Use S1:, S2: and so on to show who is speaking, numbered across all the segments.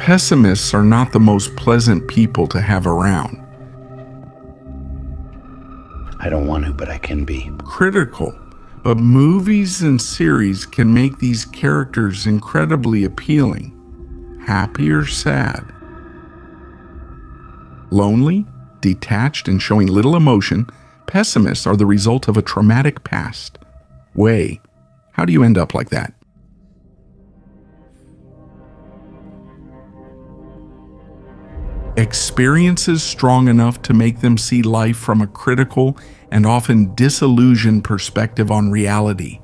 S1: Pessimists are not the most pleasant people to have around.
S2: I don't want to, but I can be.
S1: Critical, but movies and series can make these characters incredibly appealing. Happy or sad. Lonely, detached, and showing little emotion, pessimists are the result of a traumatic past. How do you end up like that? Experiences strong enough to make them see life from a critical and often disillusioned perspective on reality.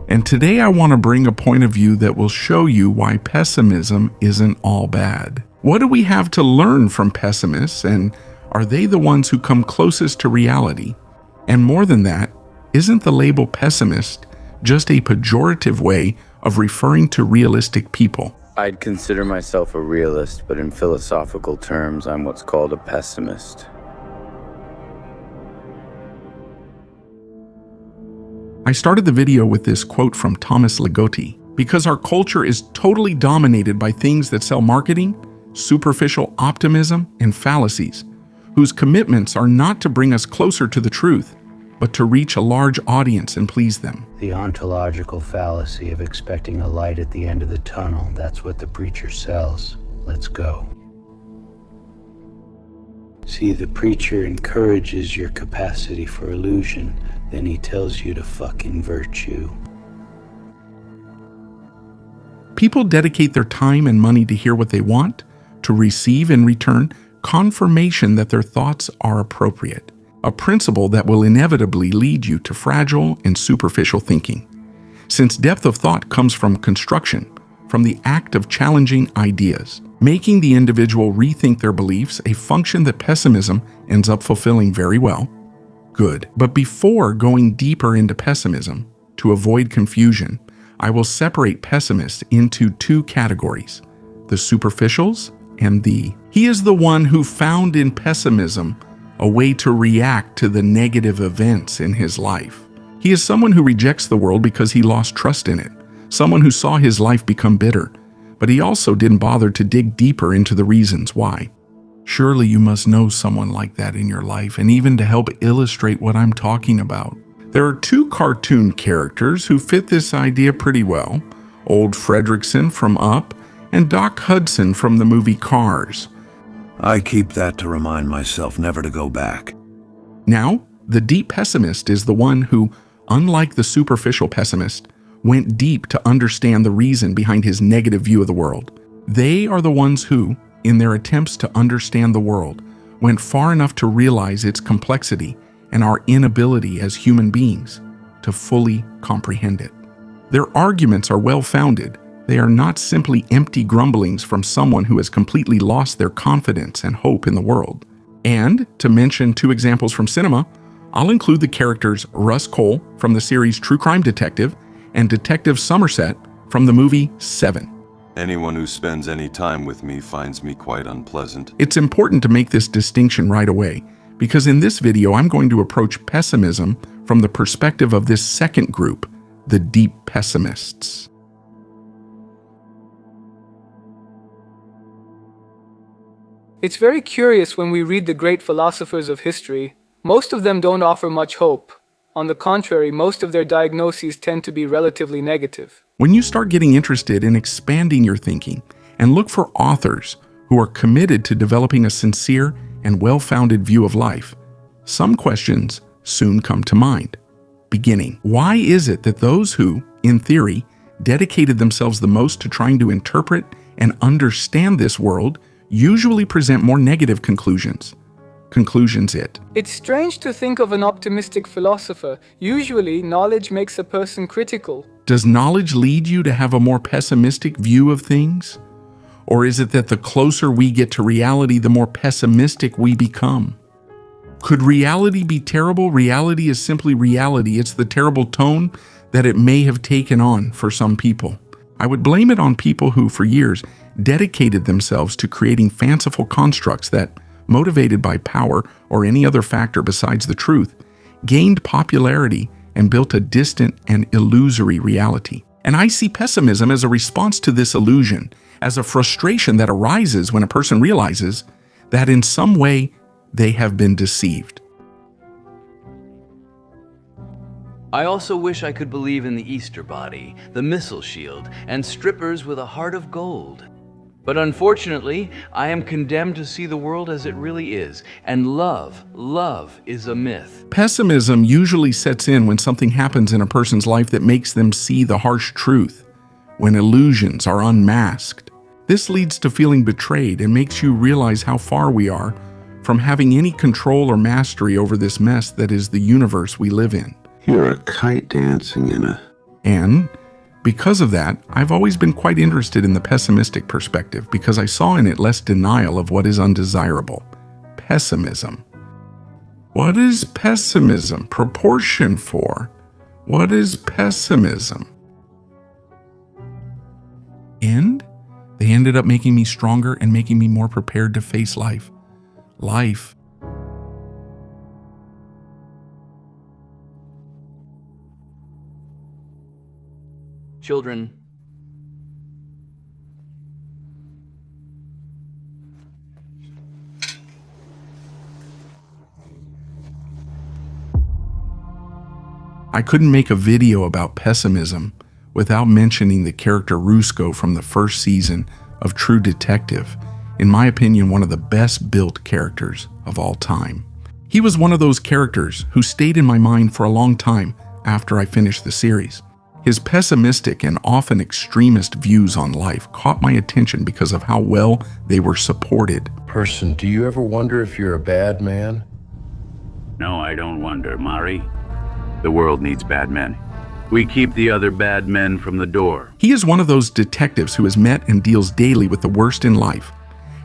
S1: And today I want to bring a point of view that will show you why pessimism isn't all bad. What do we have to learn from pessimists, and are they the ones who come closest to reality? And more than that, isn't the label pessimist just a pejorative way of referring to realistic people?
S3: I'd consider myself a realist, but in philosophical terms, I'm what's called a pessimist.
S1: I started the video with this quote from Thomas Ligotti, because our culture is totally dominated by things that sell marketing, superficial optimism, and fallacies, whose commitments are not to bring us closer to the truth, but to reach a large audience and please them.
S2: The ontological fallacy of expecting a light at the end of the tunnel, that's what the preacher sells. Let's go. See, the preacher encourages your capacity for illusion, then he tells you to fucking virtue.
S1: People dedicate their time and money to hear what they want, to receive in return confirmation that their thoughts are appropriate, a principle that will inevitably lead you to fragile and superficial thinking. Since depth of thought comes from construction, from the act of challenging ideas, making the individual rethink their beliefs, a function that pessimism ends up fulfilling very well. Good. But before going deeper into pessimism, to avoid confusion, I will separate pessimists into two categories, the superficials and the... He is the one who found in pessimism a way to react to the negative events in his life. He is someone who rejects the world because he lost trust in it, someone who saw his life become bitter, but he also didn't bother to dig deeper into the reasons why. Surely you must know someone like that in your life, and even to help illustrate what I'm talking about. There are two cartoon characters who fit this idea pretty well, Old Fredricksen from Up and Doc Hudson from the movie Cars.
S4: I keep that to remind myself never to go back.
S1: Now, the deep pessimist is the one who, unlike the superficial pessimist, went deep to understand the reason behind his negative view of the world. They are the ones who, in their attempts to understand the world, went far enough to realize its complexity and our inability as human beings to fully comprehend it. Their arguments are well-founded. They are not simply empty grumblings from someone who has completely lost their confidence and hope in the world. And, to mention two examples from cinema, I'll include the characters Russ Cole from the series True Crime Detective and Detective Somerset from the movie Seven.
S5: Anyone who spends any time with me finds me quite unpleasant.
S1: It's important to make this distinction right away, because in this video I'm going to approach pessimism from the perspective of this second group, the deep pessimists.
S6: It's very curious when we read the great philosophers of history. Most of them don't offer much hope. On the contrary, most of their diagnoses tend to be relatively negative.
S1: When you start getting interested in expanding your thinking and look for authors who are committed to developing a sincere and well-founded view of life, some questions soon come to mind. Beginning, why is it that those who, in theory, dedicated themselves the most to trying to interpret and understand this world usually present more negative conclusions?
S6: It's strange to think of an optimistic philosopher. Usually, knowledge makes a person critical.
S1: Does knowledge lead you to have a more pessimistic view of things? Or is it that the closer we get to reality, the more pessimistic we become? Could reality be terrible? Reality is simply reality. It's the terrible tone that it may have taken on for some people. I would blame it on people who, for years, dedicated themselves to creating fanciful constructs that, motivated by power or any other factor besides the truth, gained popularity and built a distant and illusory reality. And I see pessimism as a response to this illusion, as a frustration that arises when a person realizes that in some way they have been deceived.
S7: I also wish I could believe in the Easter body, the missile shield, and strippers with a heart of gold. But unfortunately, I am condemned to see the world as it really is, and love is a myth.
S1: Pessimism usually sets in when something happens in a person's life that makes them see the harsh truth, when illusions are unmasked. This leads to feeling betrayed and makes you realize how far we are from having any control or mastery over this mess that is the universe we live in.
S8: You're a kite dancing in a...
S1: And because of that, I've always been quite interested in the pessimistic perspective because I saw in it less denial of what is undesirable. Pessimism. What is pessimism proportion for? What is pessimism? And they ended up making me stronger and making me more prepared to face life. Life.
S7: Children,
S1: I couldn't make a video about pessimism without mentioning the character Rusco from the first season of True Detective, in my opinion, one of the best built characters of all time. He was one of those characters who stayed in my mind for a long time after I finished the series. His pessimistic and often extremist views on life caught my attention because of how well they were supported.
S9: Person, do you ever wonder if you're a bad man?
S10: No, I don't wonder, Mari. The world needs bad men. We keep the other bad men from the door.
S1: He is one of those detectives who has met and deals daily with the worst in life,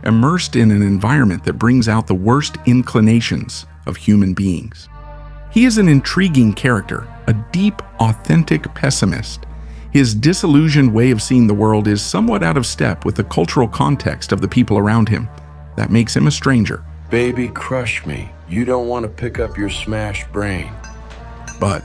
S1: immersed in an environment that brings out the worst inclinations of human beings. He is an intriguing character, a deep, authentic pessimist. His disillusioned way of seeing the world is somewhat out of step with the cultural context of the people around him. That makes him a stranger.
S9: Baby, crush me. You don't want to pick up your smashed brain.
S1: But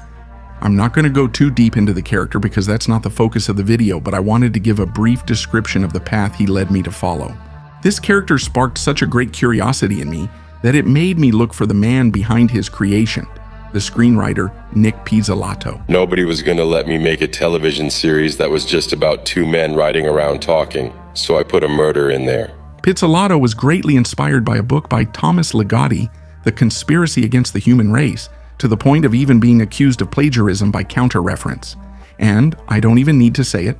S1: I'm not going to go too deep into the character because that's not the focus of the video, but I wanted to give a brief description of the path he led me to follow. This character sparked such a great curiosity in me that it made me look for the man behind his creation, the screenwriter Nick Pizzolatto.
S11: Nobody was going to let me make a television series that was just about two men riding around talking, so I put a murder in there.
S1: Pizzolatto was greatly inspired by a book by Thomas Ligotti, The Conspiracy Against the Human Race, to the point of even being accused of plagiarism by counter-reference. And I don't even need to say it,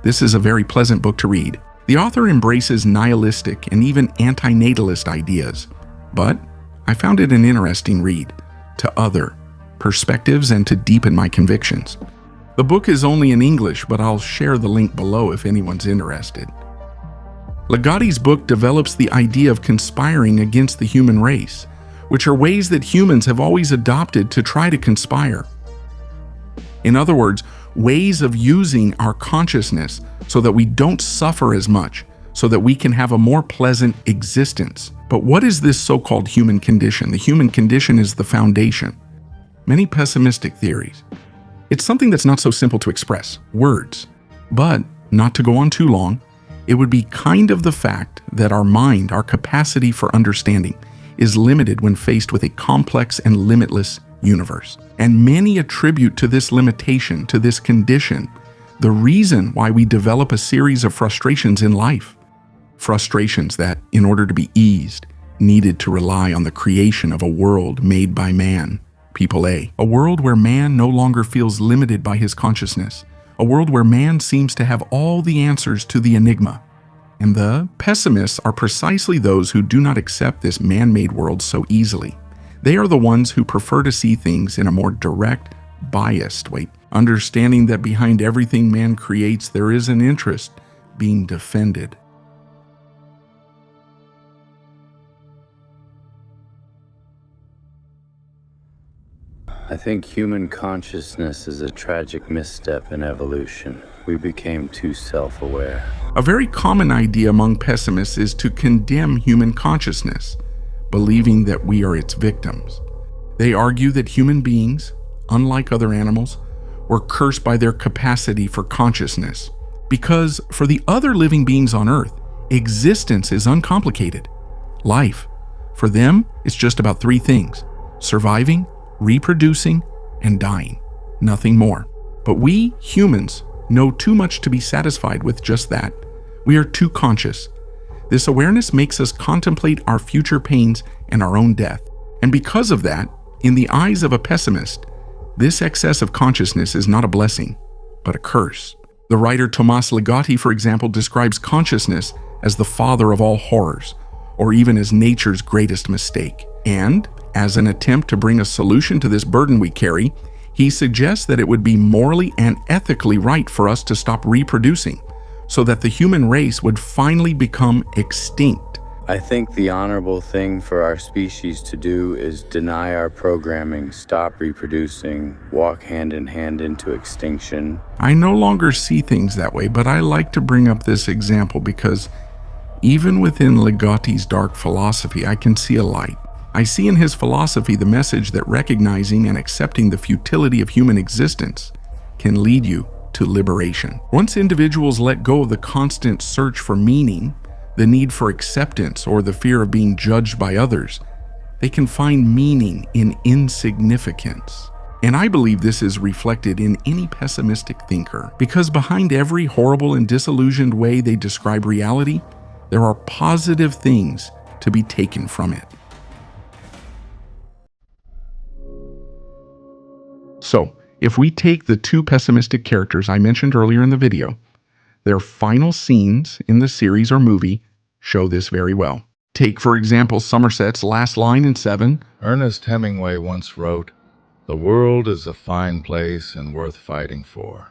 S1: this is a very pleasant book to read. The author embraces nihilistic and even antinatalist ideas, but I found it an interesting read to other perspectives and to deepen my convictions. The book is only in English, but I'll share the link below if anyone's interested. Ligotti's book develops the idea of conspiring against the human race, which are ways that humans have always adopted to try to conspire. In other words, ways of using our consciousness so that we don't suffer as much, so that we can have a more pleasant existence. But what is this so-called human condition? The human condition is the foundation. Many pessimistic theories. It's something that's not so simple to express, words. But, not to go on too long, it would be kind of the fact that our mind, our capacity for understanding, is limited when faced with a complex and limitless universe. And many attribute to this limitation, to this condition, the reason why we develop a series of frustrations in life. Frustrations that, in order to be eased, needed to rely on the creation of a world made by man, people A. A world where man no longer feels limited by his consciousness. A world where man seems to have all the answers to the enigma. And the pessimists are precisely those who do not accept this man-made world so easily. They are the ones who prefer to see things in a more direct, biased way, understanding that behind everything man creates there is an interest being defended.
S3: I think human consciousness is a tragic misstep in evolution. We became too self-aware.
S1: A very common idea among pessimists is to condemn human consciousness, believing that we are its victims. They argue that human beings, unlike other animals, were cursed by their capacity for consciousness. Because for the other living beings on Earth, existence is uncomplicated. Life, for them, is just about three things: surviving, reproducing, and dying. Nothing more. But we, humans, know too much to be satisfied with just that. We are too conscious. This awareness makes us contemplate our future pains and our own death. And because of that, in the eyes of a pessimist, this excess of consciousness is not a blessing, but a curse. The writer Tomas Ligotti, for example, describes consciousness as the father of all horrors, or even as nature's greatest mistake. And, as an attempt to bring a solution to this burden we carry, he suggests that it would be morally and ethically right for us to stop reproducing, so that the human race would finally become extinct.
S3: I think the honorable thing for our species to do is deny our programming, stop reproducing, walk hand in hand into extinction.
S1: I no longer see things that way, but I like to bring up this example because even within Ligotti's dark philosophy, I can see a light. I see in his philosophy the message that recognizing and accepting the futility of human existence can lead you to liberation. Once individuals let go of the constant search for meaning, the need for acceptance, or the fear of being judged by others, they can find meaning in insignificance. And I believe this is reflected in any pessimistic thinker, because behind every horrible and disillusioned way they describe reality, there are positive things to be taken from it. So, if we take the two pessimistic characters I mentioned earlier in the video, their final scenes in the series or movie show this very well. Take, for example, Somerset's last line in 7.
S12: Ernest Hemingway once wrote, "The world is a fine place and worth fighting for."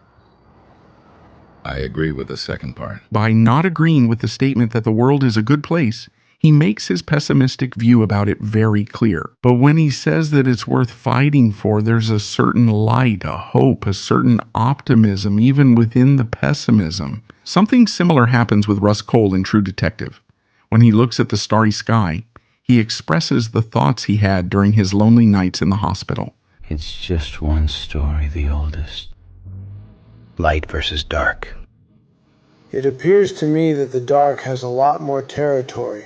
S12: I agree with the second part.
S1: By not agreeing with the statement that the world is a good place, he makes his pessimistic view about it very clear. But when he says that it's worth fighting for, there's a certain light, a hope, a certain optimism, even within the pessimism. Something similar happens with Russ Cole in True Detective. When he looks at the starry sky, he expresses the thoughts he had during his lonely nights in the hospital.
S2: It's just one story, the oldest. Light versus dark.
S13: It appears to me that the dark has a lot more territory.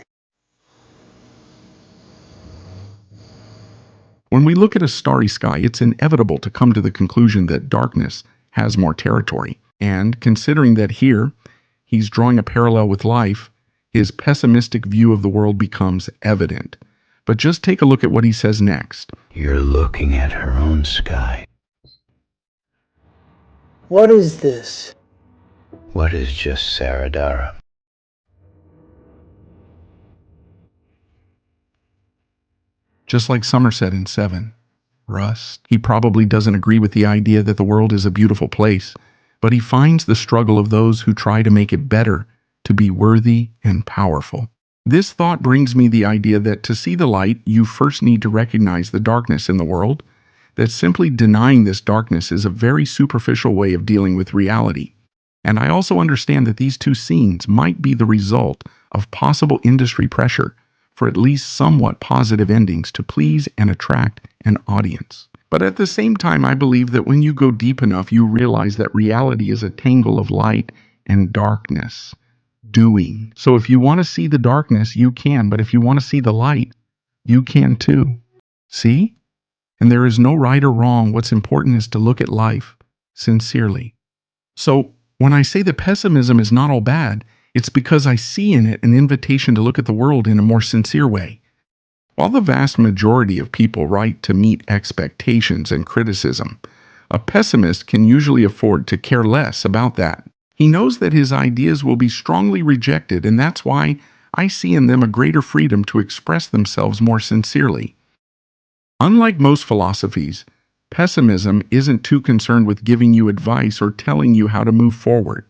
S1: When we look at a starry sky, it's inevitable to come to the conclusion that darkness has more territory. And considering that here, he's drawing a parallel with life, his pessimistic view of the world becomes evident. But just take a look at what he says next.
S2: You're looking at her own sky.
S13: What is this?
S2: What is just Saradara?
S1: Just like Somerset in 7. Rust. He probably doesn't agree with the idea that the world is a beautiful place, but he finds the struggle of those who try to make it better to be worthy and powerful. This thought brings me the idea that to see the light, you first need to recognize the darkness in the world, that simply denying this darkness is a very superficial way of dealing with reality. And I also understand that these two scenes might be the result of possible industry pressure for at least somewhat positive endings to please and attract an audience. But at the same time, I believe that when you go deep enough, you realize that reality is a tangle of light and darkness. Doing. So if you want to see the darkness, you can, but if you want to see the light, you can too. See? And there is no right or wrong. What's important is to look at life sincerely. So when I say that pessimism is not all bad, it's because I see in it an invitation to look at the world in a more sincere way. While the vast majority of people write to meet expectations and criticism, a pessimist can usually afford to care less about that. He knows that his ideas will be strongly rejected, and that's why I see in them a greater freedom to express themselves more sincerely. Unlike most philosophies, pessimism isn't too concerned with giving you advice or telling you how to move forward.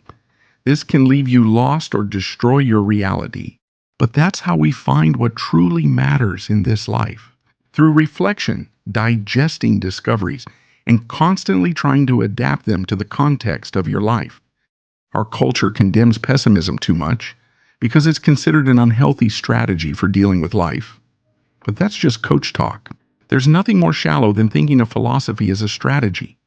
S1: This can leave you lost or destroy your reality. But that's how we find what truly matters in this life. Through reflection, digesting discoveries, and constantly trying to adapt them to the context of your life. Our culture condemns pessimism too much because it's considered an unhealthy strategy for dealing with life. But that's just coach talk. There's nothing more shallow than thinking of philosophy as a strategy.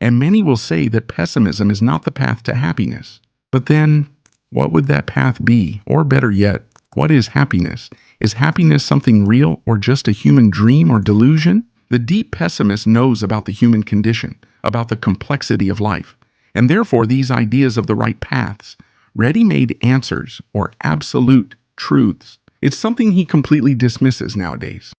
S1: And many will say that pessimism is not the path to happiness. But then, what would that path be? Or better yet, what is happiness? Is happiness something real or just a human dream or delusion? The deep pessimist knows about the human condition, about the complexity of life, and therefore these ideas of the right paths, ready-made answers, or absolute truths, it's something he completely dismisses nowadays.